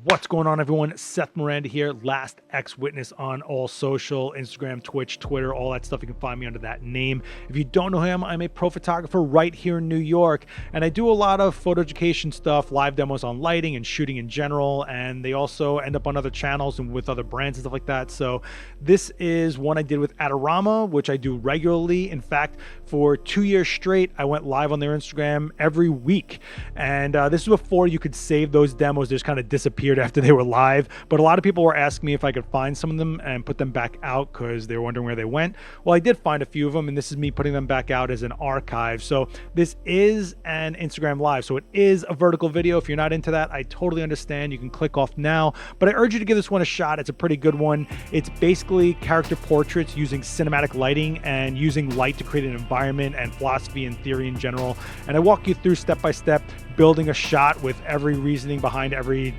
What's going on, everyone? Seth Miranda here, Last X Witness on all social, Instagram, Twitch, Twitter, all that stuff. You can find me under that name. If you don't know who I am, I'm a pro photographer right here in New York, and I do a lot of photo education stuff, live demos on lighting and shooting in general, and they also end up on other channels and with other brands and stuff like that. So this is one I did with Adorama, which I do regularly. In fact, for 2 years straight, I went live on their Instagram every week, and this is before you could save those demos. They just kind of disappeared after they were live, but a lot of people were asking me if I could find some of them and put them back out because they were wondering where they went. Well, I did find a few of them, and this is me putting them back out as an archive. So this is an Instagram live, so it is a vertical video. If you're not into that, I totally understand. You can click off now, but I urge you to give this one a shot. It's a pretty good one. It's basically character portraits using cinematic lighting and using light to create an environment and philosophy and theory in general. And I walk you through step by step building a shot with every reasoning behind every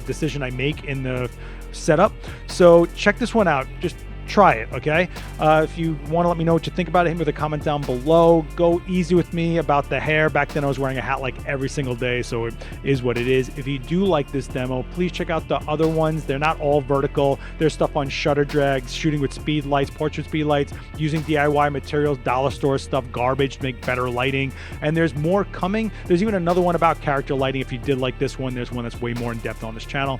decision I make in the setup. So check this one out. Just try it, okay? If you want to let me know what you think about it, hit me with a comment down below. Go easy with me about the hair. Back then I was wearing a hat like every single day, so it is what it is. If you do like this demo, please check out the other ones. They're not all vertical. There's stuff on shutter drags, shooting with speed lights, portrait speed lights, using DIY materials, dollar store stuff, garbage to make better lighting. And there's more coming. There's even another one about character lighting. If you did like this one, there's one that's way more in depth on this channel.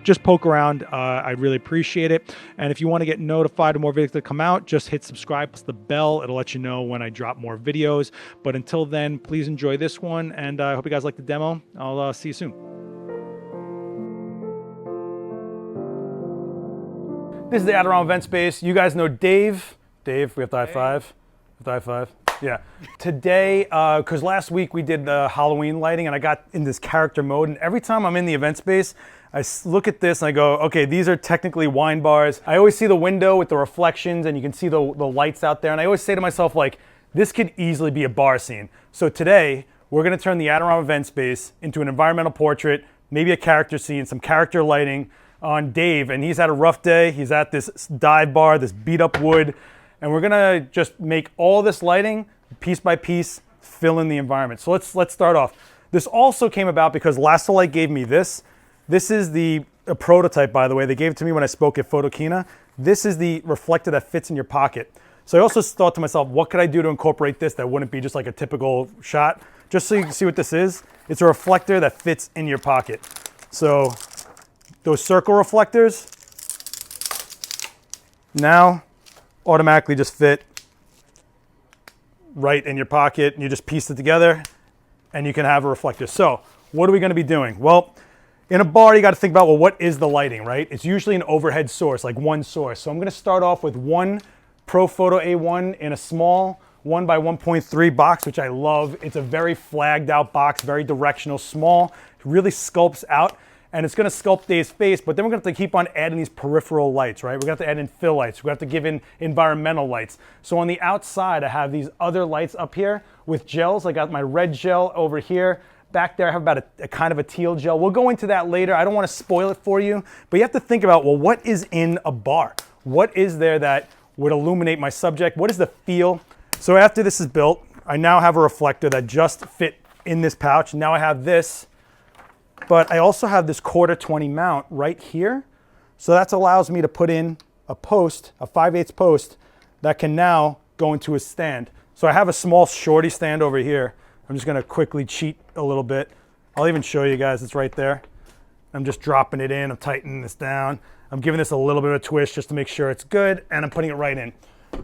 Just poke around. I'd really appreciate it. And if you want to get notified of more videos that come out, just hit subscribe plus the bell. It'll let you know when I drop more videos. But until then, please enjoy this one. And I hope you guys like the demo. I'll see you soon. This is the Adorama event space. You guys know Dave. Dave, we have to high five. We have to high five. Yeah. Today, because last week we did the Halloween lighting and I got in this character mode. And every time I'm in the event space, I look at this and I go, okay, these are technically wine bars. I always see the window with the reflections and you can see the lights out there. And I always say to myself, like, this could easily be a bar scene. So today, we're gonna turn the Adorama event space into an environmental portrait, maybe a character scene, some character lighting on Dave. And he's had a rough day. He's at this dive bar, this beat up wood. And we're gonna just make all this lighting, piece by piece, fill in the environment. So let's start off. This also came about because Lastolite gave me this. This is a prototype, by the way. They gave it to me when I spoke at Photokina. This is the reflector that fits in your pocket. So I also thought to myself, what could I do to incorporate this that wouldn't be just like a typical shot? Just so you can see what this is. It's a reflector that fits in your pocket. So those circle reflectors now automatically just fit right in your pocket. And you just piece it together and you can have a reflector. So what are we going to be doing? Well, in a bar, you got to think about, well, what is the lighting, right? It's usually an overhead source, like one source. So I'm going to start off with one Profoto A1 in a small 1 by 1.3 box, which I love. It's a very flagged out box, very directional, small, really sculpts out. And it's going to sculpt Dave's face, but then we're going to have to keep on adding these peripheral lights, right? We're going to have to add in fill lights. We're going to have to give in environmental lights. So on the outside, I have these other lights up here with gels. I got my red gel over here. Back there, I have about a kind of a teal gel. We'll go into that later. I don't want to spoil it for you, but you have to think about, well, what is in a bar? What is there that would illuminate my subject? What is the feel? So after this is built, I now have a reflector that just fit in this pouch. Now I have this, but I also have this 1/4-20 mount right here. So that allows me to put in a post, a 5/8 post that can now go into a stand. So I have a small shorty stand over here. I'm just gonna quickly cheat a little bit. I'll even show you guys, it's right there. I'm just dropping it in, I'm tightening this down. I'm giving this a little bit of a twist just to make sure it's good, and I'm putting it right in.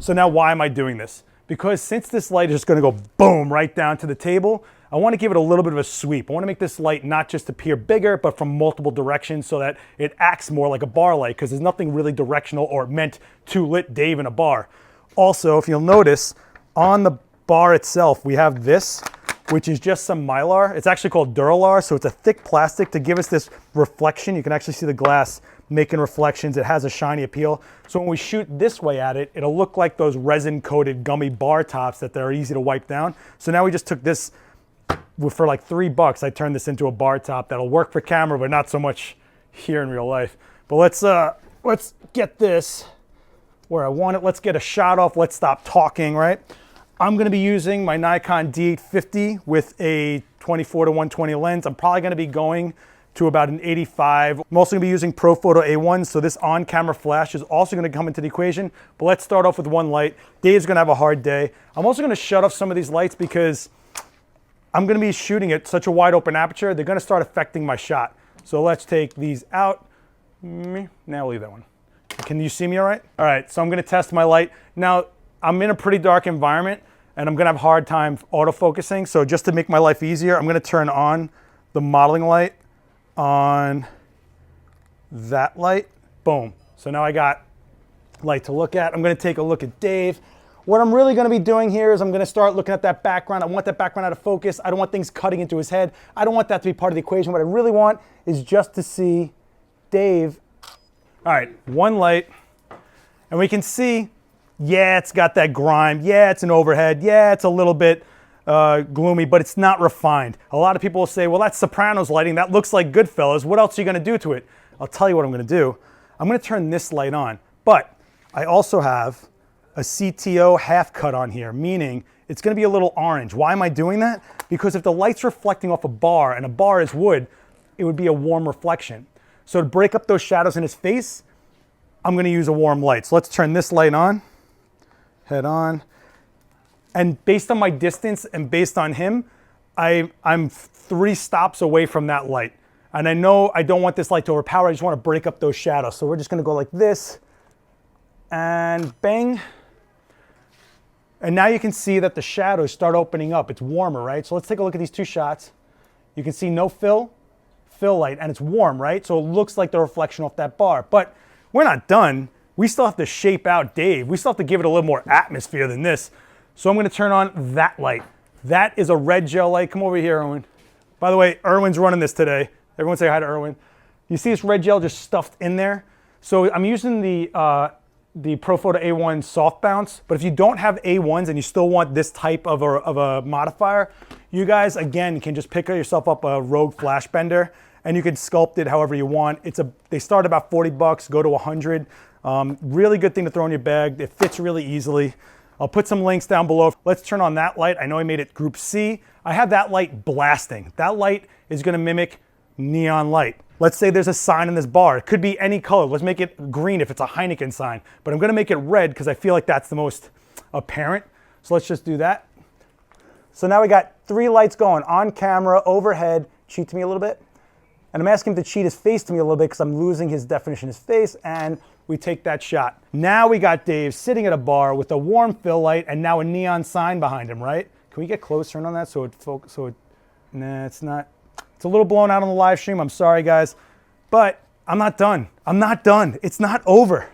So now why am I doing this? Because since this light is just gonna go boom right down to the table, I wanna give it a little bit of a sweep. I wanna make this light not just appear bigger, but from multiple directions so that it acts more like a bar light, because there's nothing really directional or meant to lit Dave in a bar. Also, if you'll notice, on the bar itself, we have this, which is just some Mylar. It's actually called Duralar, so it's a thick plastic to give us this reflection. You can actually see the glass making reflections. It has a shiny appeal. So when we shoot this way at it, it'll look like those resin-coated gummy bar tops that they're easy to wipe down. So now we just took this, for like $3, I turned this into a bar top that'll work for camera, but not so much here in real life. But let's get this where I want it. Let's get a shot off. Let's stop talking, right? I'm going to be using my Nikon D850 with a 24-120 lens. I'm probably going to be going to about an 85. I'm also gonna be using Profoto A1, so this on-camera flash is also gonna come into the equation, but let's start off with one light. Dave's gonna have a hard day. I'm also gonna shut off some of these lights because I'm gonna be shooting at such a wide open aperture, they're gonna start affecting my shot. So let's take these out. Now I'll leave that one. Can you see me all right? All right, so I'm gonna test my light. Now, I'm in a pretty dark environment and I'm gonna have a hard time autofocusing. So just to make my life easier, I'm gonna turn on the modeling light on that light. Boom. So now I got light to look at. I'm gonna take a look at Dave. What I'm really gonna be doing here is I'm gonna start looking at that background. I want that background out of focus. I don't want things cutting into his head. I don't want that to be part of the equation. What I really want is just to see Dave. All right, one light. And we can see, yeah, it's got that grime. Yeah, it's an overhead. Yeah, it's a little bit gloomy, but it's not refined. A lot of people will say, well, that's Sopranos lighting. That looks like Goodfellas. What else are you gonna do to it? I'll tell you what I'm gonna do. I'm gonna turn this light on, but I also have a CTO half cut on here, meaning it's gonna be a little orange. Why am I doing that? Because if the light's reflecting off a bar and a bar is wood, it would be a warm reflection. So to break up those shadows in his face, I'm gonna use a warm light. So let's turn this light on, head on. And based on my distance and based on him, I'm 3 stops away from that light. And I know I don't want this light to overpower, I just wanna break up those shadows. So we're just gonna go like this, and bang. And now you can see that the shadows start opening up. It's warmer, right? So let's take a look at these 2 shots. You can see no fill light, and it's warm, right? So it looks like the reflection off that bar. But we're not done. We still have to shape out Dave. We still have to give it a little more atmosphere than this. So I'm gonna turn on that light. That is a red gel light. Come over here, Erwin. By the way, Erwin's running this today. Everyone say hi to Erwin. You see this red gel just stuffed in there? So I'm using the Profoto A1 soft bounce, but if you don't have A1s and you still want this type of a modifier, you guys, again, can just pick yourself up a Rogue flash bender and you can sculpt it however you want. They start about 40 bucks, go to 100. Really good thing to throw in your bag. It fits really easily. I'll put some links down below. Let's turn on that light. I know I made it group C. I have that light blasting. That light is gonna mimic neon light. Let's say there's a sign in this bar. It could be any color. Let's make it green if it's a Heineken sign, but I'm gonna make it red because I feel like that's the most apparent. So let's just do that. So now we got 3 lights going, on camera, overhead. Cheat to me a little bit. And I'm asking him to cheat his face to me a little bit because I'm losing his definition of his face, and we take that shot. Now we got Dave sitting at a bar with a warm fill light and now a neon sign behind him, right? Can we get closer in on that nah, it's not. It's a little blown out on the live stream. I'm sorry, guys, but I'm not done. I'm not done. It's not over.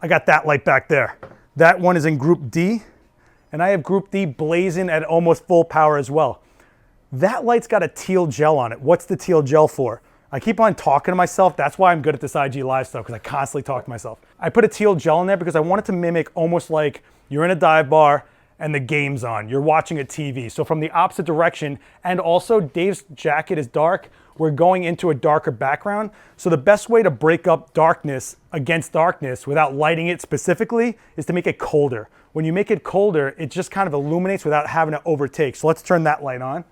I got that light back there. That one is in group D, and I have group D blazing at almost full power as well. That light's got a teal gel on it. What's the teal gel for? I keep on talking to myself. That's why I'm good at this IG Live stuff, because I constantly talk to myself. I put a teal gel in there because I want it to mimic almost like you're in a dive bar and the game's on. You're watching a TV. So from the opposite direction, and also Dave's jacket is dark. We're going into a darker background. So the best way to break up darkness against darkness without lighting it specifically is to make it colder. When you make it colder, it just kind of illuminates without having to overtake. So let's turn that light on.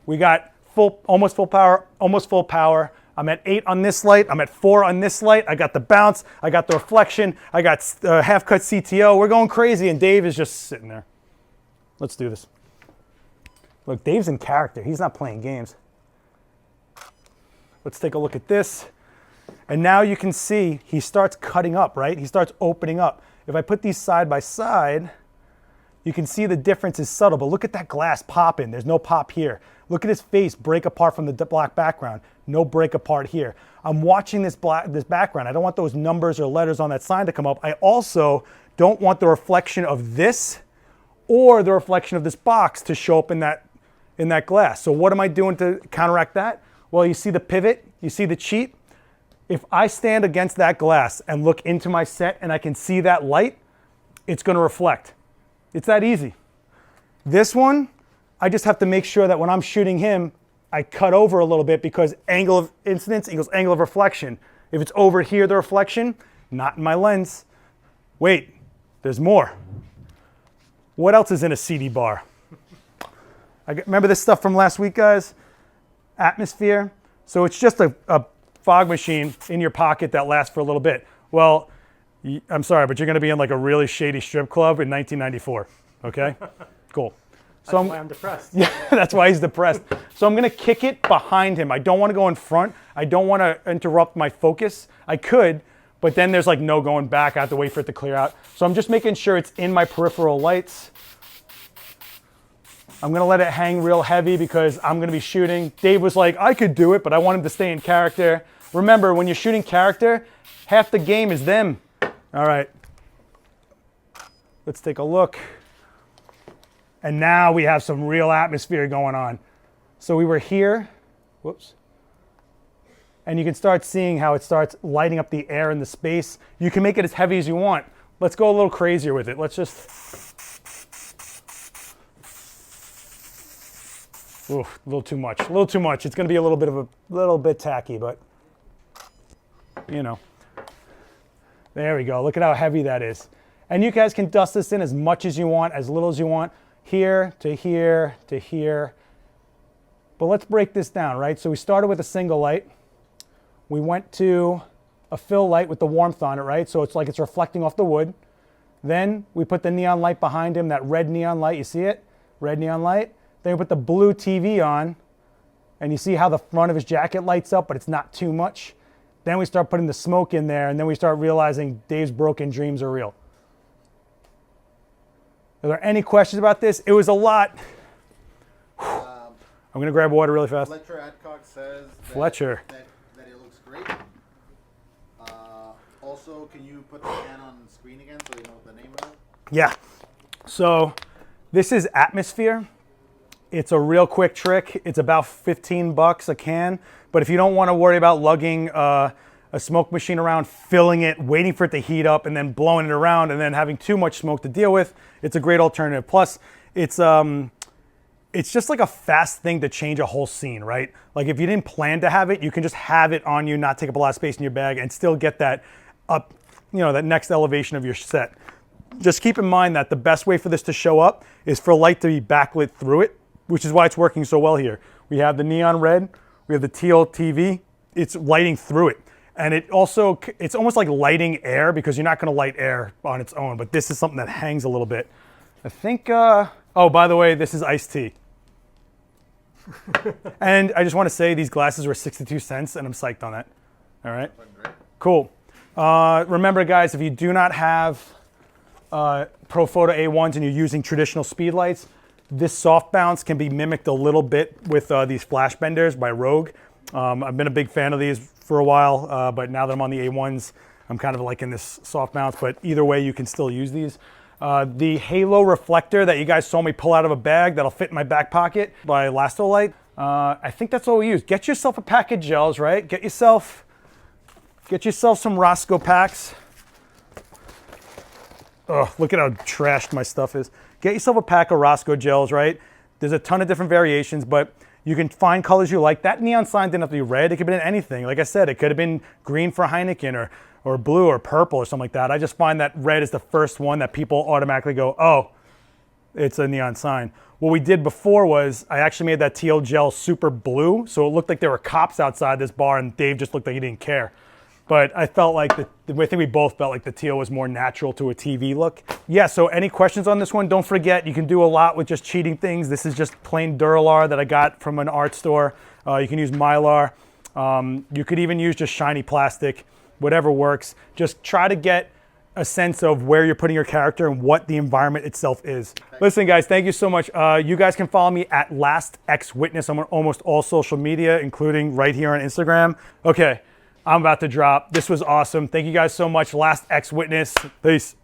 We got almost full power. I'm at 8 on this light. I'm at 4 on this light. I got the bounce. I got the reflection. I got half cut CTO. We're going crazy, and Dave is just sitting there. Let's do this. Look, Dave's in character. He's not playing games. Let's take a look at this. And now you can see he starts cutting up, right? He starts opening up. If I put these side by side, you can see the difference is subtle, but look at that glass popping. There's no pop here. Look at his face break apart from the black background. No break apart here. I'm watching this background. I don't want those numbers or letters on that sign to come up. I also don't want the reflection of this or the reflection of this box to show up in that glass. So what am I doing to counteract that? Well, you see the pivot, you see the cheat. If I stand against that glass and look into my set and I can see that light, it's gonna reflect. It's that easy. This one, I just have to make sure that when I'm shooting him, I cut over a little bit because angle of incidence equals angle of reflection. If it's over here, the reflection, not in my lens. Wait, there's more. What else is in a CD bar? Remember this stuff from last week, guys? Atmosphere. So it's just a fog machine in your pocket that lasts for a little bit. Well, I'm sorry, but you're going to be in like a really shady strip club in 1994. Okay? Cool. So that's why I'm depressed. Yeah, that's why he's depressed. So I'm going to kick it behind him. I don't want to go in front. I don't want to interrupt my focus. I could, but then there's like no going back. I have to wait for it to clear out. So I'm just making sure it's in my peripheral lights. I'm going to let it hang real heavy because I'm going to be shooting. Dave was like, I could do it, but I want him to stay in character. Remember, when you're shooting character, half the game is them. All right. Let's take a look. And now we have some real atmosphere going on. So we were here. Whoops. And you can start seeing how it starts lighting up the air in the space. You can make it as heavy as you want. Let's go a little crazier with it. Let's just... Oof, a little too much. A little too much. It's going to be a little bit tacky, but you know. There we go. Look at how heavy that is. And you guys can dust this in as much as you want, as little as you want. Here to here to here. But let's break this down, right? So we started with a single light. We went to a fill light with the warmth on it, right? So it's like it's reflecting off the wood. Then we put the neon light behind him, that red neon light. You see it? Red neon light. Then we put the blue TV on, and you see how the front of his jacket lights up, but it's not too much. Then we start putting the smoke in there, and then we start realizing Dave's broken dreams are real. Are there any questions about this? It was a lot. I'm going to grab water really fast. Fletcher Adcock says Fletcher. That it looks great. Also, can you put the can on screen again so you know the name of it? Yeah. So this is Atmosphere. It's a real quick trick. It's about 15 bucks a can. But if you don't want to worry about lugging a smoke machine around, filling it, waiting for it to heat up, and then blowing it around, and then having too much smoke to deal with, it's a great alternative. Plus, it's just like a fast thing to change a whole scene, right? Like if you didn't plan to have it, you can just have it on you, not take up a lot of space in your bag, and still get that up, you know, that next elevation of your set. Just keep in mind that the best way for this to show up is for light to be backlit through it, which is why it's working so well here. We have the neon red, we have the teal TV, it's lighting through it. And it also, it's almost like lighting air because you're not gonna light air on its own, but this is something that hangs a little bit. I think, oh, by the way, this is iced tea. And I just wanna say these glasses were 62 cents and I'm psyched on that. All right, cool. Remember guys, if you do not have Profoto A1s and you're using traditional speed lights, this soft bounce can be mimicked a little bit with these flash benders by Rogue. I've been a big fan of these for a while, but now that I'm on the A1s, I'm kind of liking this soft bounce, but either way, you can still use these. The Halo reflector that you guys saw me pull out of a bag that'll fit in my back pocket by Lastolite. I think that's all we use. Get yourself a pack of gels, right? Get yourself some Roscoe packs. Oh, look at how trashed my stuff is. Get yourself a pack of Roscoe gels, right? There's a ton of different variations, but you can find colors you like. That neon sign didn't have to be red. It could have been anything. Like I said, it could have been green for Heineken or blue or purple or something like that. I just find that red is the first one that people automatically go, oh, it's a neon sign. What we did before was I actually made that teal gel super blue, so it looked like there were cops outside this bar and Dave just looked like he didn't care. But I felt like, I think we both felt like the teal was more natural to a TV look. Yeah, so any questions on this one? Don't forget, you can do a lot with just cheating things. This is just plain Duralar that I got from an art store. You can use Mylar. You could even use just shiny plastic, whatever works. Just try to get a sense of where you're putting your character and what the environment itself is. Listen guys, thank you so much. You guys can follow me at LastXWitness on almost all social media, including right here on Instagram. Okay. I'm about to drop. This was awesome. Thank you guys so much. Last X Witness. Peace.